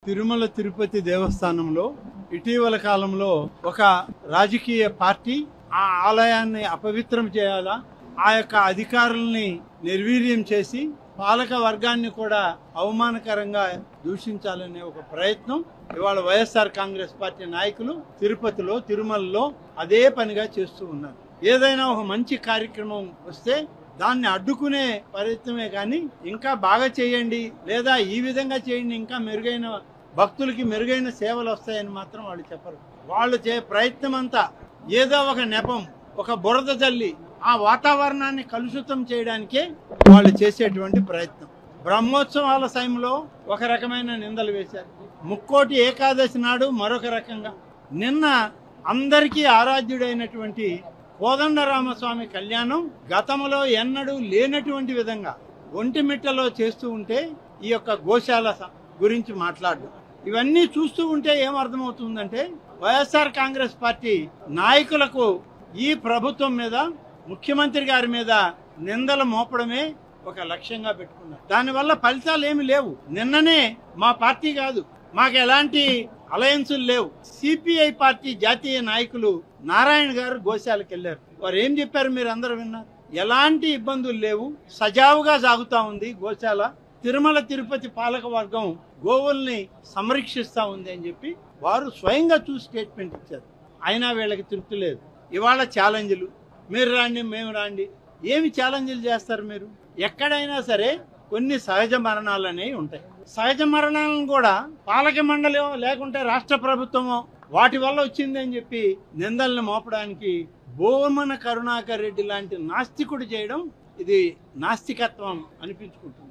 తిరుమల తిరుపతి దేవస్థానంలో ఇటీవల కాలంలో ఒక రాజకీయ పార్టీ ఆ ఆలయాన్ని అపవిత్రం చేయాలా, ఆ యొక్క అధికారుల్ని నిర్వీర్యం చేసి పాలక వర్గాన్ని కూడా అవమానకరంగా దూషించాలనే ఒక ప్రయత్నం ఇవాళ వైఎస్ఆర్ కాంగ్రెస్ పార్టీ నాయకులు తిరుపతిలో తిరుమలలో అదే పనిగా చేస్తూ ఉన్నారు. ఏదైనా ఒక మంచి కార్యక్రమం వస్తే దాన్ని అడ్డుకునే ప్రయత్నమే కానీ ఇంకా బాగా చేయండి లేదా ఈ విధంగా చేయండి ఇంకా మెరుగైన భక్తులకి మెరుగైన సేవలు వస్తాయని మాత్రం వాళ్ళు చెప్పరు. వాళ్ళు ప్రయత్నం అంతా ఏదో ఒక నెపం, ఒక బురద జల్లి ఆ వాతావరణాన్ని కలుషితం చేయడానికే వాళ్ళు చేసేటువంటి ప్రయత్నం. బ్రహ్మోత్సవాల సమయంలో ఒక రకమైన నిందలు వేశారు, ముక్కోటి ఏకాదశి నాడు మరొక రకంగా, నిన్న అందరికీ ఆరాధ్యుడైనటువంటి కోదండరామస్వామి కళ్యాణం గతంలో ఎన్నడూ లేనటువంటి విధంగా ఒంటిమిట్టలో చేస్తూ ఉంటే ఈ యొక్క గోశాల గురించి మాట్లాడడం, ఇవన్నీ చూస్తూ ఉంటే ఏమర్థమవుతుందంటే వైఎస్ఆర్ కాంగ్రెస్ పార్టీ నాయకులకు ఈ ప్రభుత్వం మీద ముఖ్యమంత్రి గారి మీద నిందలు మోపడమే ఒక లక్ష్యంగా పెట్టుకున్నారు. దానివల్ల ఫలితాలు ఏమి లేవు. నిన్ననే మా పార్టీ కాదు, మాకు ఎలాంటి అలయన్సులు లేవు, సిపిఐ పార్టీ జాతీయ నాయకులు నారాయణ గారు గోశాలకు వెళ్ళారు. వారు ఏం చెప్పారు మీరు అందరూ విన్నారు. ఎలాంటి ఇబ్బందులు లేవు, సజావుగా సాగుతా ఉంది గోశాల. తిరుమల తిరుపతి పాలక వర్గం గోవుల్ని సంరక్షిస్తా ఉంది అని చెప్పి వారు స్వయంగా చూసి స్టేట్మెంట్ ఇచ్చారు. అయినా వీళ్ళకి తృప్తి లేదు. ఇవాళ ఛాలెంజ్లు, మీరు రాండి మేము రాండి, ఏమి ఛాలెంజ్లు చేస్తారు మీరు? ఎక్కడైనా సరే కొన్ని సహజ మరణాలు అనేవి ఉంటాయి. సహజ మరణాలను కూడా పాలక మండలి లేకుంటే రాష్ట్ర ప్రభుత్వమో వాటి వల్ల వచ్చింది అని చెప్పి నిందల్ని మోపడానికి భూమన కరుణాకర్ రెడ్డి లాంటి నాస్తికుడు చేయడం ఇది నాస్తికత్వం అనిపించుకుంటుంది.